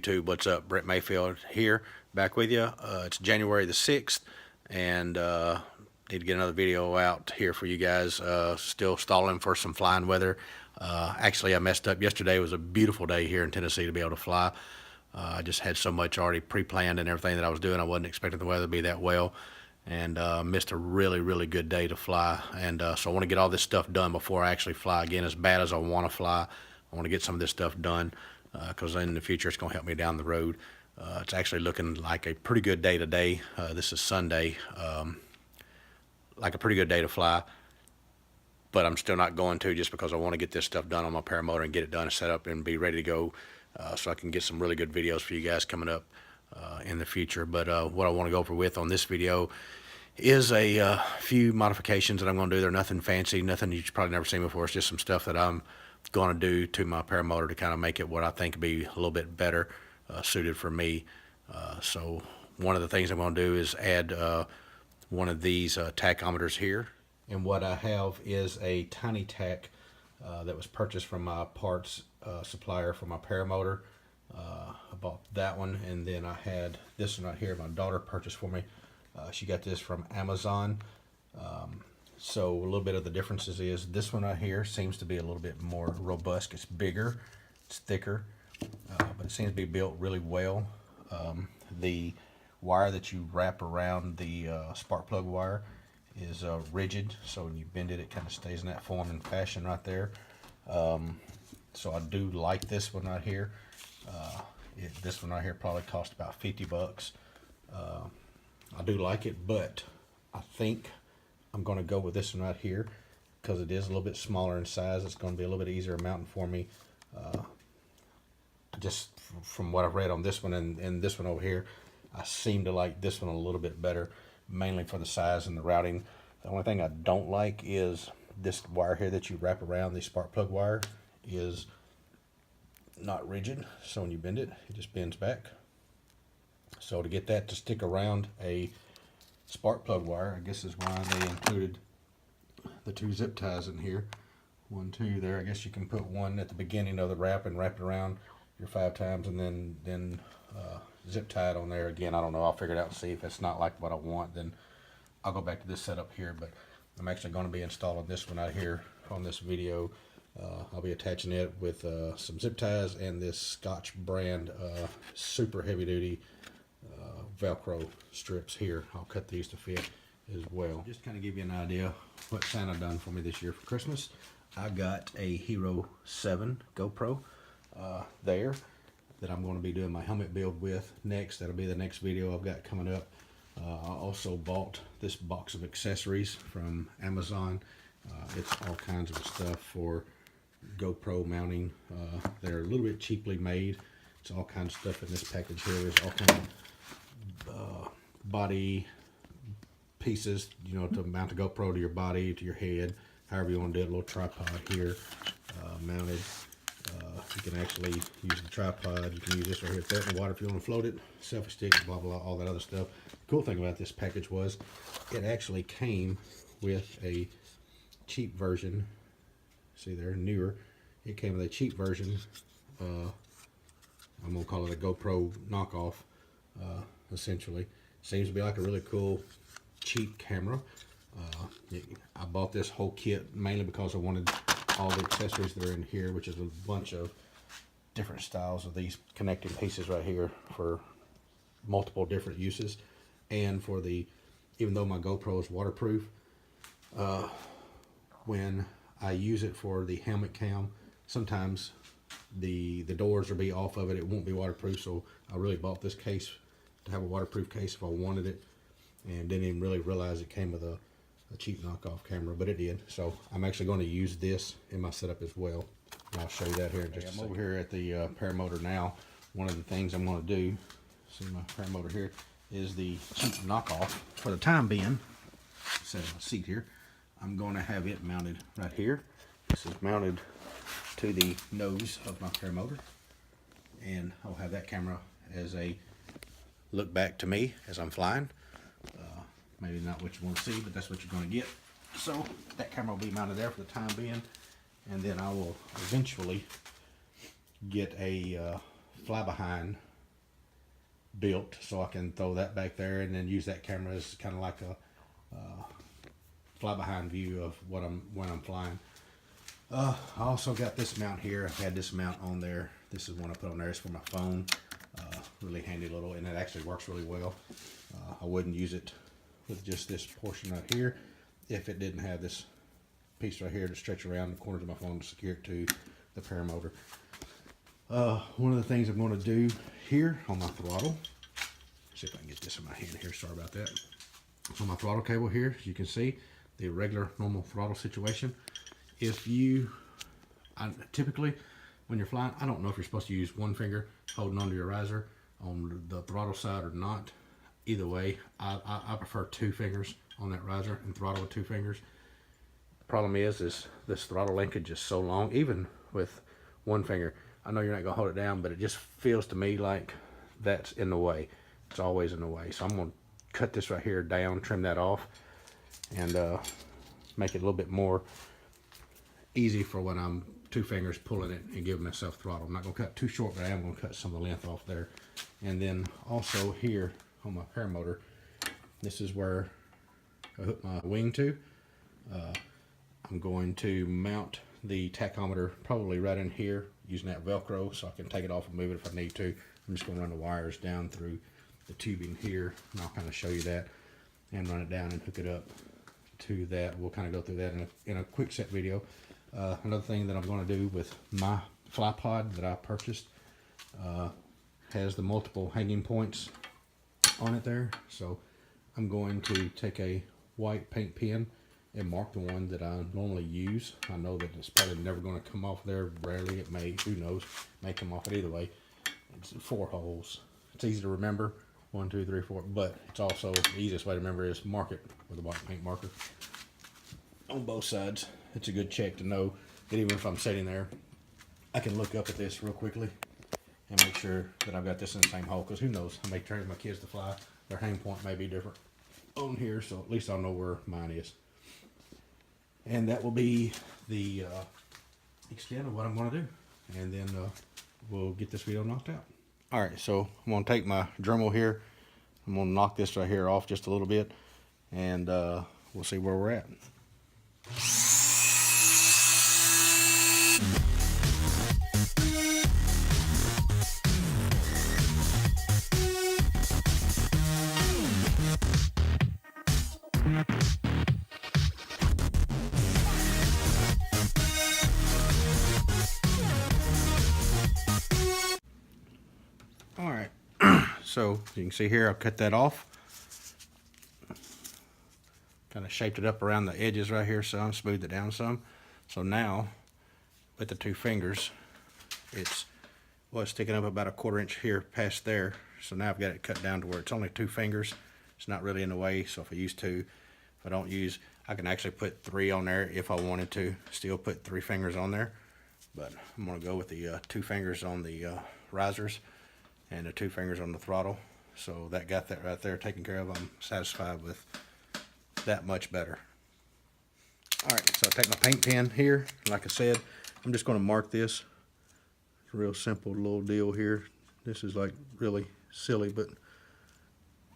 YouTube, what's up? Brett Mayfield here, back with you. It's January the 6th, and need to get another video out here for you guys. Still stalling for some flying weather. Actually, I messed up yesterday. It was a beautiful day here in Tennessee to be able to fly. I just had so much already pre-planned and everything that I was doing. I wasn't expecting the weather to be that well, and missed a really good day to fly. And so I want to get all this stuff done before I actually fly again. As bad as I want to fly, I want to get some of this stuff done, because in the future it's going to help me down the road. It's actually looking like a pretty good day today. This is Sunday, like a pretty good day to fly, but I'm still not going to, just because I want to get this stuff done on my paramotor and get it done and set up and be ready to go, so I can get some really good videos for you guys coming up in the future. But what I want to go over with on this video is a few modifications that I'm going to do. They're nothing fancy, nothing you've probably never seen before. It's just some stuff that I'm going to do to my paramotor to kind of make it what I think would be a little bit better suited for me. So one of the things I'm going to do is add one of these tachometers here. And what I have is a tiny tach that was purchased from my parts supplier for my paramotor. I bought that one, and then I had this one right here my daughter purchased for me. She got this from Amazon. So a little bit of the differences is this one right here seems to be a little bit more robust. It's bigger, it's thicker, but it seems to be built really well. The wire that you wrap around the spark plug wire is rigid, so when you bend it, it kind of stays in that form and fashion right there. So I do like this one right here. This one right here probably cost about 50 bucks. I do like it, but I think I'm going to go with this one right here because it is a little bit smaller in size. It's going to be a little bit easier mounting for me. Just from what I've read on this one and this one over here, I seem to like this one a little bit better, mainly for the size and the routing. The only thing I don't like is this wire here that you wrap around the spark plug wire is not rigid, so when you bend it, it just bends back. So to get that to stick around a spark plug wire, I guess is why they included the two zip ties in here. 1, 2 there. I guess you can put one at the beginning of the wrap and wrap it around your 5 times, and then zip tie it on there again. I don't know. I'll figure it out and see. If it's not like what I want, then I'll go back to this setup here. But I'm actually going to be installing this one out here on this video. I'll be attaching it with some zip ties and this Scotch brand super heavy duty Velcro strips here. I'll cut these to fit as well. Just kind of give you an idea what Santa done for me this year for Christmas. I got a Hero 7 GoPro there that I'm going to be doing my helmet build with next. That'll be the next video I've got coming up. I also bought this box of accessories from Amazon. It's all kinds of stuff for GoPro mounting. They're a little bit cheaply made. It's all kinds of stuff in this package here. There's all kinds of body pieces, you know, to mount the GoPro to your body, to your head, however you want to do it. A little tripod here mounted. You can actually use the tripod. You can use this right here, throw it in the water if you want to float it, selfie stick, blah blah, all that other stuff. The cool thing about this package was it actually came with a cheap version. See there, newer. It came with a cheap version. I'm gonna call it a GoPro knockoff. Essentially, seems to be like a really cool cheap camera. I bought this whole kit mainly because I wanted all the accessories that are in here, which is a bunch of different styles of these connecting pieces right here for multiple different uses. And for the, even though my GoPro is waterproof, when I use it for the helmet cam, sometimes the doors will be off of it. It won't be waterproof, so I really bought this case to have a waterproof case if I wanted it, and didn't even really realize it came with a cheap knockoff camera, but it did. So I'm actually going to use this in my setup as well, and I'll show you that here in just a second. I'm over here at the paramotor now. One of the things I'm going to do, see my paramotor here, is the cheap knockoff. For the time being, set my seat here, I'm going to have it mounted right here. This is mounted to the nose of my paramotor, and I'll have that camera as a look back to me as I'm flying. Maybe not what you want to see, but that's what you're going to get. So that camera will be mounted there for the time being, and then I will eventually get a fly behind built, so I can throw that back there and then use that camera as kind of like a fly behind view of when I'm flying. I also got this mount here. I've had this mount on there. This is one I put on there. It's for my phone. Really handy little, and it actually works really well. I wouldn't use it with just this portion right here if it didn't have this piece right here to stretch around the corners of my phone to secure it to the paramotor. One of the things I'm going to do here on my throttle, see if I can get this in my hand here, sorry about that. So my throttle cable here, as you can see, the regular normal throttle situation. If you, typically when you're flying, I don't know if you're supposed to use one finger holding onto your riser on the throttle side or not. Either way, I prefer 2 fingers on that riser and throttle with 2 fingers. The problem is this throttle linkage is so long, even with 1 finger. I know you're not gonna hold it down, but it just feels to me like that's in the way. It's always in the way. So I'm gonna cut this right here down, trim that off, and make it a little bit more easy for when I'm 2 fingers pulling it and giving myself throttle. I'm not gonna cut too short, but I am gonna cut some of the length off there. And then also here on my paramotor, this is where I hook my wing to. I'm going to mount the tachometer probably right in here using that Velcro so I can take it off and move it if I need to. I'm just going to run the wires down through the tubing here, and I'll kind of show you that and run it down and hook it up to that. We'll kind of go through that in a quick set video. Another thing that I'm going to do with my fly pod that I purchased has the multiple hanging points on it there. So I'm going to take a white paint pen and mark the one that I normally use. I know that it's probably never going to come off there. Rarely it may, who knows, may come off it either way. It's 4 holes. It's easy to remember, 1, 2, 3, 4, but it's also the easiest way to remember is mark it with a white paint marker on both sides. It's a good check to know that even if I'm sitting there, I can look up at this real quickly and make sure that I've got this in the same hole, because who knows, I may train my kids to fly. Their hang point may be different on here, so at least I'll know where mine is. And that will be the extent of what I'm going to do. And then we'll get this video knocked out. All right, so I'm going to take my Dremel here. I'm going to knock this right here off just a little bit, and we'll see where we're at. All right, so you can see here, I'll cut that off. Kind of shaped it up around the edges right here some, smoothed it down some. So now, with the 2 fingers, it's sticking up about a 1/4 inch here past there. So now I've got it cut down to where it's only 2 fingers. It's not really in the way, so if I use 2, if I don't use, I can actually put 3 on there if I wanted to, still put 3 fingers on there. But I'm gonna go with the 2 fingers on the risers and the 2 fingers on the throttle. So that got that right there taken care of. I'm satisfied with that much better. All right, so I take my paint pen here. Like I said, I'm just going to mark this. It's a real simple little deal here. This is like really silly, but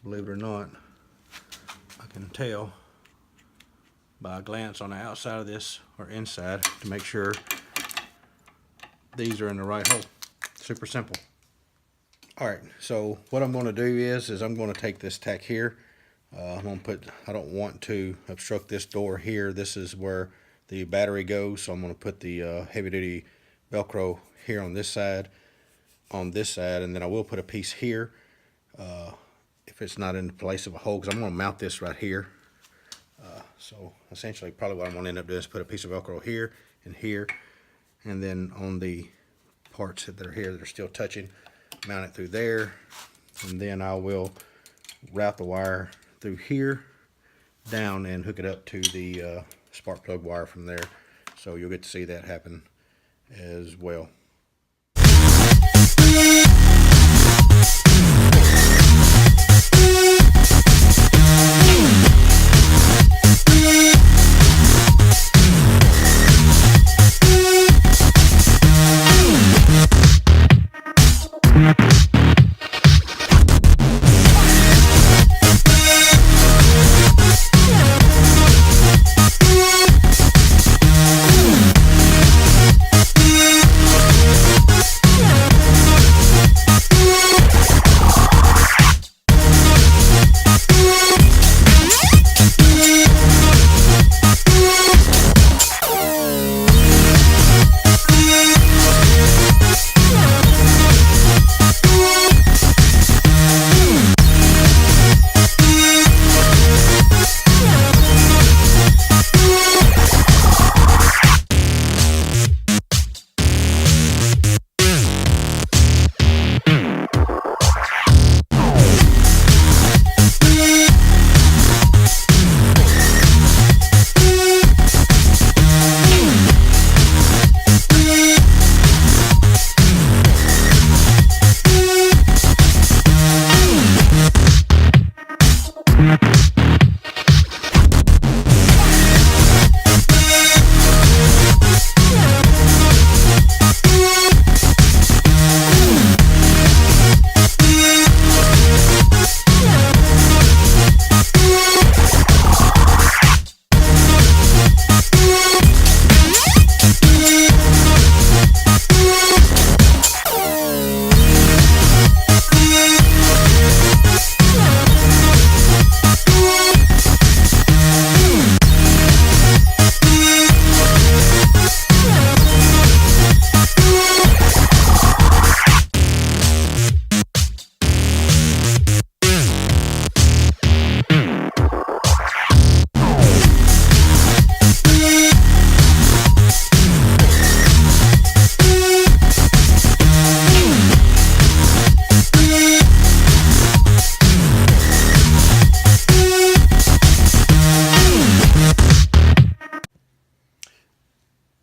believe it or not, I can tell by a glance on the outside of this or inside to make sure these are in the right hole. Super simple. All right, so what I'm going to do is I'm going to take this tack here. I'm going to put, I don't want to obstruct this door here. This is where the battery goes, so I'm going to put the heavy duty Velcro here on this side, and then I will put a piece here if it's not in the place of a hole, because I'm going to mount this right here. So essentially probably what I'm going to end up doing is put a piece of Velcro here, and then on the parts that are here that are still touching, mount it through there, and then I will route the wire through here down and hook it up to the spark plug wire from there. So you'll get to see that happen as well.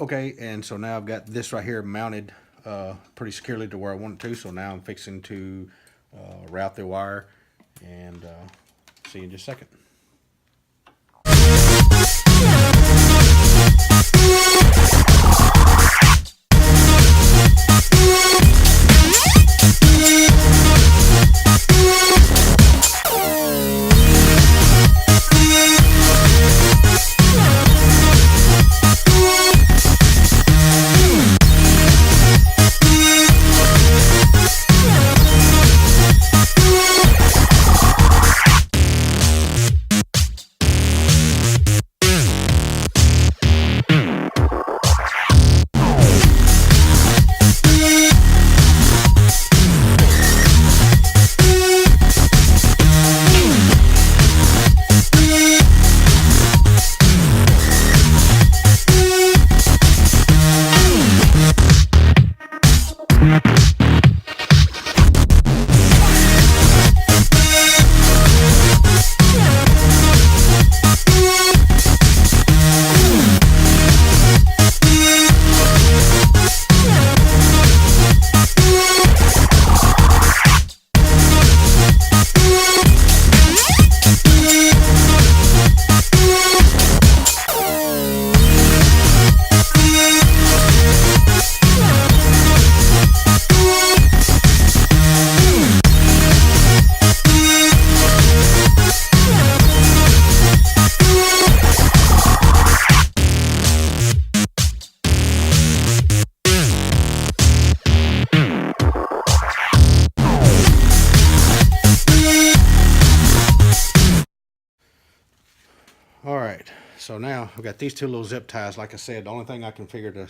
Okay, and so now I've got this right here mounted pretty securely to where I want it to. So now I'm fixing to route the wire and see you in just a second. All right, so now I've got these two little zip ties. Like I said, the only thing I can figure to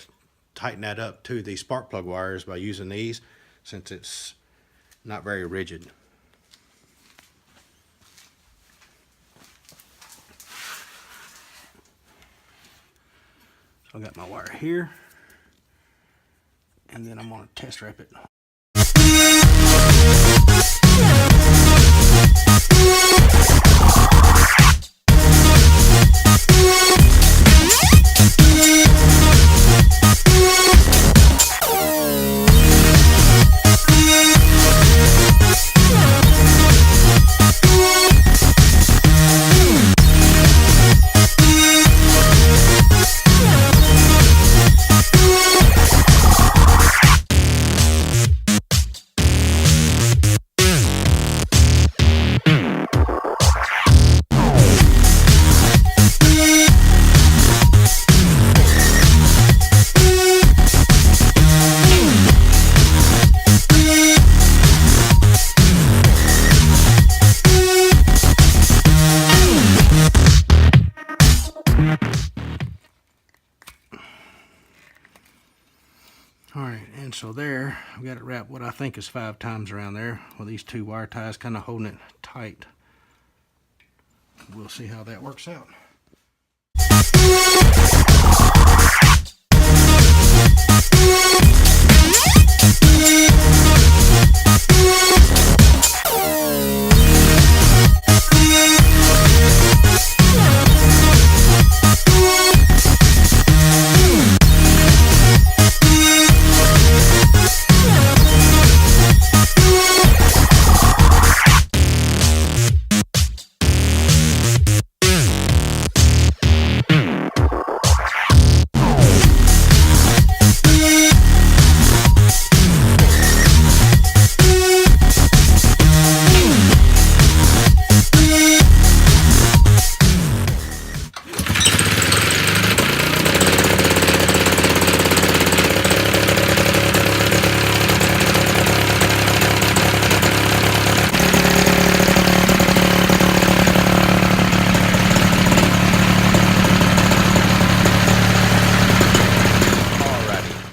tighten that up to the spark plug wire is by using these, since it's not very rigid. So I got my wire here, and then I'm going to test wrap it. Alright, and so there, I've got it wrapped what I think is 5 times around there with these two wire ties kind of holding it tight. We'll see how that works out.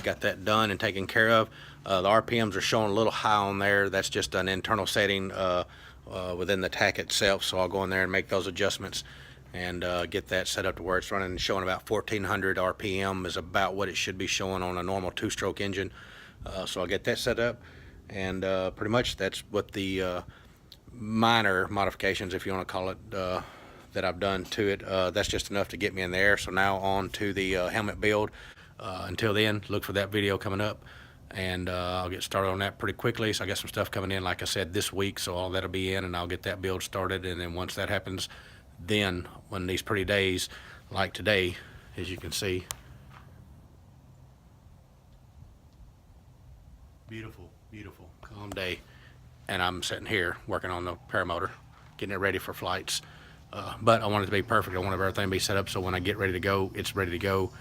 Got that done and taken care of. The RPMs are showing a little high on there. That's just an internal setting within the tach itself, so I'll go in there and make those adjustments and get that set up to where it's running and showing about 1400 RPM is about what it should be showing on a normal two-stroke engine. So I'll get that set up, and pretty much that's what the minor modifications, if you want to call it, that I've done to it. That's just enough to get me in there. So now on to the helmet build. Until then, look for that video coming up, and I'll get started on that pretty quickly. So I got some stuff coming in, like I said, this week, so all that'll be in, and I'll get that build started. And then once that happens, then when these pretty days like today, as you can see, beautiful, beautiful, calm day, and I'm sitting here working on the paramotor, getting it ready for flights. But I want it to be perfect. I want everything to be set up so when I get ready to go, it's ready to go,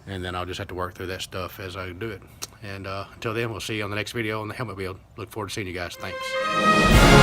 and then I'll just have to work through that stuff as I do it. And until then, we'll see you on the next video on the helmet build. Look forward to seeing you guys. Thanks.